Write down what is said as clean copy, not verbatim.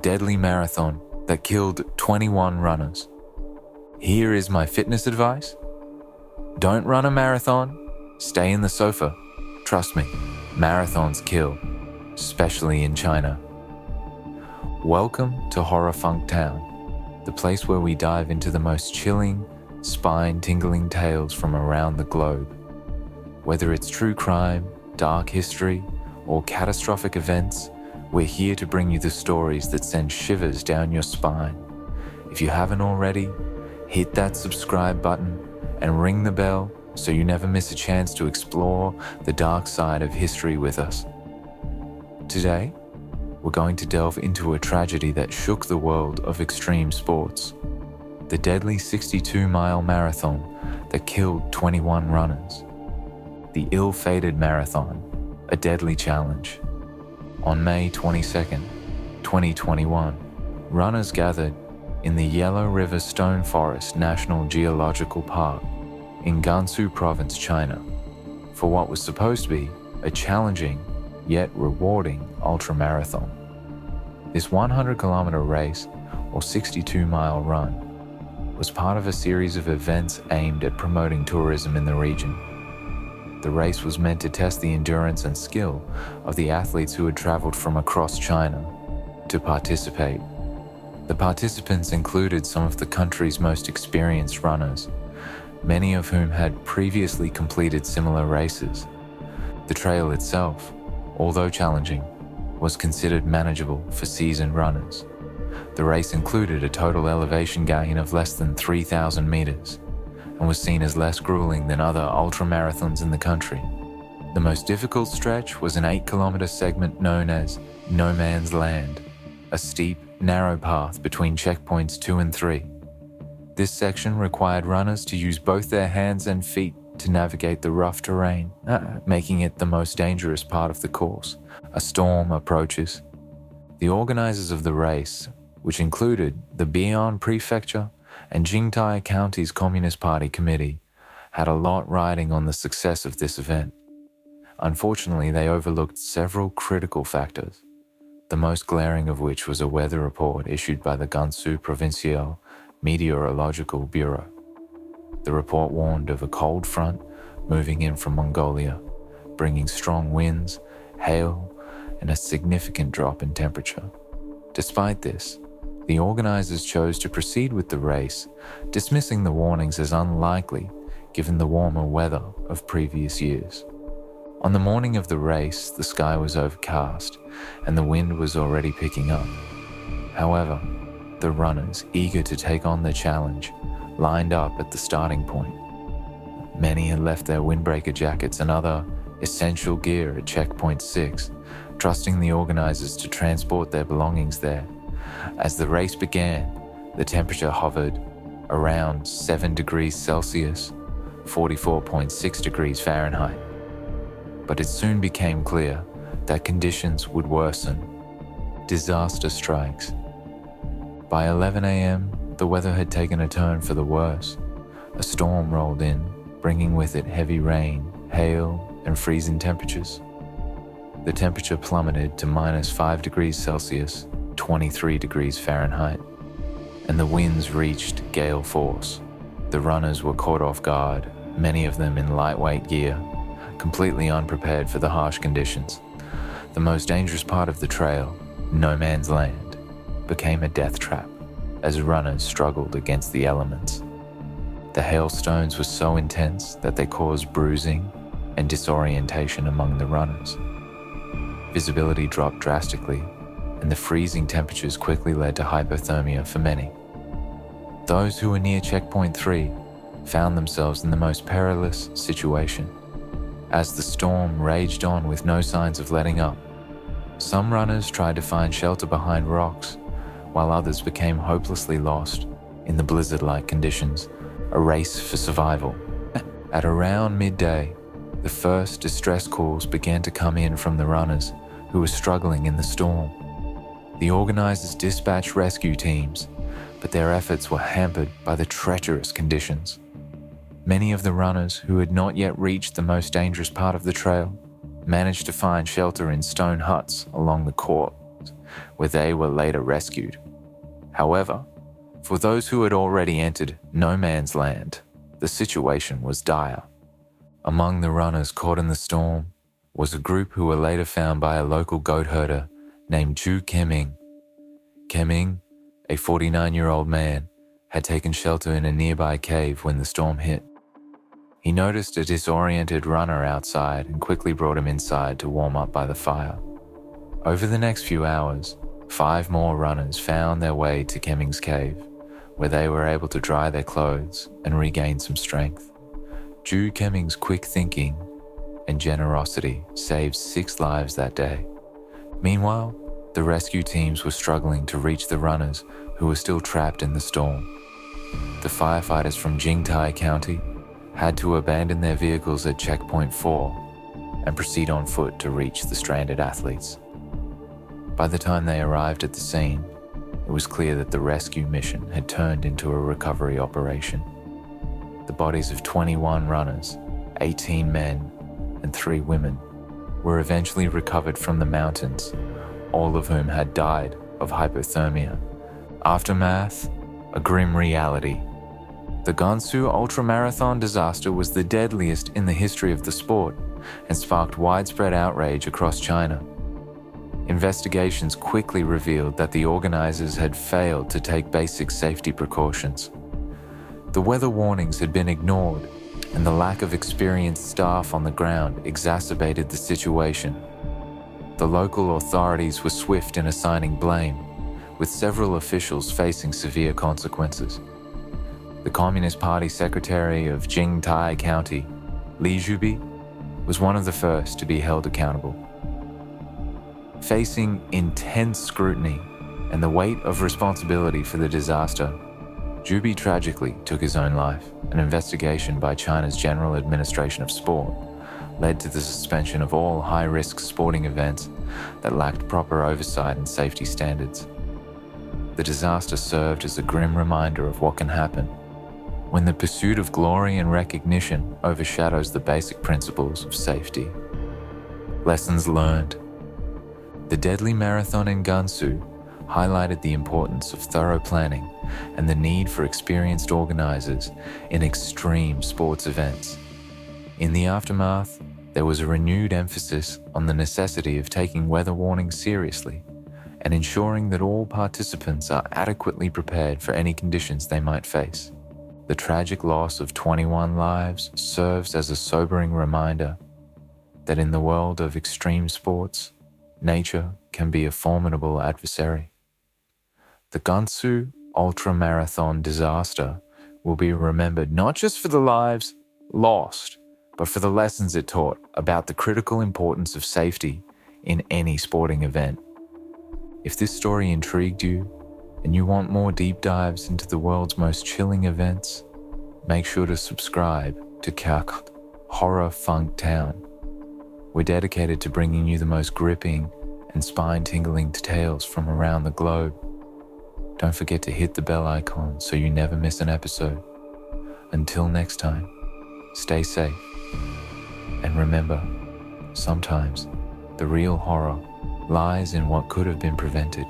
deadly marathon that killed 21 runners. Here is my fitness advice. Don't run a marathon, stay in the sofa. Trust me, marathons kill, especially in China. Welcome to Horror Funk Town, the place where we dive into the most chilling, spine-tingling tales from around the globe. Whether it's true crime, dark history, or catastrophic events, we're here to bring you the stories that send shivers down your spine. If you haven't already, hit that subscribe button and ring the bell so you never miss a chance to explore the dark side of history with us. Today, we're going to delve into a tragedy that shook the world of extreme sports. The deadly 62-mile marathon that killed 21 runners. The ill-fated marathon, a deadly challenge. On May 22nd, 2021, runners gathered in the Yellow River Stone Forest National Geological Park in Gansu Province, China, for what was supposed to be a challenging yet rewarding ultramarathon. This 100-kilometer race, or 62-mile run, was part of a series of events aimed at promoting tourism in the region. The race was meant to test the endurance and skill of the athletes who had traveled from across China to participate. The participants included some of the country's most experienced runners, many of whom had previously completed similar races. The trail itself, although challenging, was considered manageable for seasoned runners. The race included a total elevation gain of less than 3,000 meters and was seen as less grueling than other ultramarathons in the country. The most difficult stretch was an 8-kilometer segment known as No Man's Land, a steep, narrow path between checkpoints 2 and 3. This section required runners to use both their hands and feet to navigate the rough terrain, making it the most dangerous part of the course. A storm approaches. The organizers of the race, which included the Baiyin Prefecture and Jingtai County's Communist Party Committee, had a lot riding on the success of this event. Unfortunately, they overlooked several critical factors, the most glaring of which was a weather report issued by the Gansu Provincial Meteorological Bureau. The report warned of a cold front moving in from Mongolia, bringing strong winds, hail, and a significant drop in temperature. Despite this, the organizers chose to proceed with the race, dismissing the warnings as unlikely given the warmer weather of previous years. On the morning of the race, the sky was overcast and the wind was already picking up. However, the runners, eager to take on the challenge, lined up at the starting point. Many had left their windbreaker jackets and other essential gear at checkpoint 6, trusting the organizers to transport their belongings there. As the race began, the temperature hovered around 7 degrees Celsius, 44.6 degrees Fahrenheit. But it soon became clear that conditions would worsen. Disaster strikes. By 11 a.m., the weather had taken a turn for the worse. A storm rolled in, bringing with it heavy rain, hail, and freezing temperatures. The temperature plummeted to minus 5 degrees Celsius, 23 degrees Fahrenheit, and the winds reached gale-force. The runners were caught off guard, many of them in lightweight gear, completely unprepared for the harsh conditions. The most dangerous part of the trail, No Man's Land, became a death trap as runners struggled against the elements. The hailstones were so intense that they caused bruising and disorientation among the runners. Visibility dropped drastically, and the freezing temperatures quickly led to hypothermia for many. Those who were near checkpoint 3 found themselves in the most perilous situation. As the storm raged on with no signs of letting up, some runners tried to find shelter behind rocks, while others became hopelessly lost in the blizzard-like conditions, a race for survival. At around midday, the first distress calls began to come in from the runners who were struggling in the storm. The organizers dispatched rescue teams, but their efforts were hampered by the treacherous conditions. Many of the runners who had not yet reached the most dangerous part of the trail managed to find shelter in stone huts along the course, where they were later rescued. However, for those who had already entered no man's land, the situation was dire. Among the runners caught in the storm was a group who were later found by a local goat herder named Zhu Keming. Keming, a 49-year-old man, had taken shelter in a nearby cave when the storm hit. He noticed a disoriented runner outside and quickly brought him inside to warm up by the fire. Over the next few hours, 5 more runners found their way to Keming's cave, where they were able to dry their clothes and regain some strength. Zhu Keming's quick thinking and generosity saved 6 lives that day. Meanwhile, the rescue teams were struggling to reach the runners who were still trapped in the storm. The firefighters from Jingtai County had to abandon their vehicles at Checkpoint 4 and proceed on foot to reach the stranded athletes. By the time they arrived at the scene, it was clear that the rescue mission had turned into a recovery operation. The bodies of 21 runners, 18 men, and 3 women were eventually recovered from the mountains, all of whom had died of hypothermia. Aftermath, a grim reality. The Gansu Ultramarathon disaster was the deadliest in the history of the sport and sparked widespread outrage across China. Investigations quickly revealed that the organizers had failed to take basic safety precautions. The weather warnings had been ignored, and the lack of experienced staff on the ground exacerbated the situation. The local authorities were swift in assigning blame, with several officials facing severe consequences. The Communist Party secretary of Jingtai County, Li Zhubi, was one of the first to be held accountable. Facing intense scrutiny and the weight of responsibility for the disaster, Zhubi tragically took his own life. An investigation by China's General Administration of Sport led to the suspension of all high-risk sporting events that lacked proper oversight and safety standards. The disaster served as a grim reminder of what can happen when the pursuit of glory and recognition overshadows the basic principles of safety. Lessons learned. The deadly marathon in Gansu highlighted the importance of thorough planning and the need for experienced organizers in extreme sports events. In the aftermath, there was a renewed emphasis on the necessity of taking weather warnings seriously and ensuring that all participants are adequately prepared for any conditions they might face. The tragic loss of 21 lives serves as a sobering reminder that in the world of extreme sports, nature can be a formidable adversary. The Gansu Ultramarathon disaster will be remembered not just for the lives lost, but for the lessons it taught about the critical importance of safety in any sporting event. If this story intrigued you, and you want more deep dives into the world's most chilling events, make sure to subscribe to Catastrophic Horror Funk Town. We're dedicated to bringing you the most gripping and spine-tingling tales from around the globe. Don't forget to hit the bell icon so you never miss an episode. Until next time, stay safe. And remember, sometimes the real horror lies in what could have been prevented.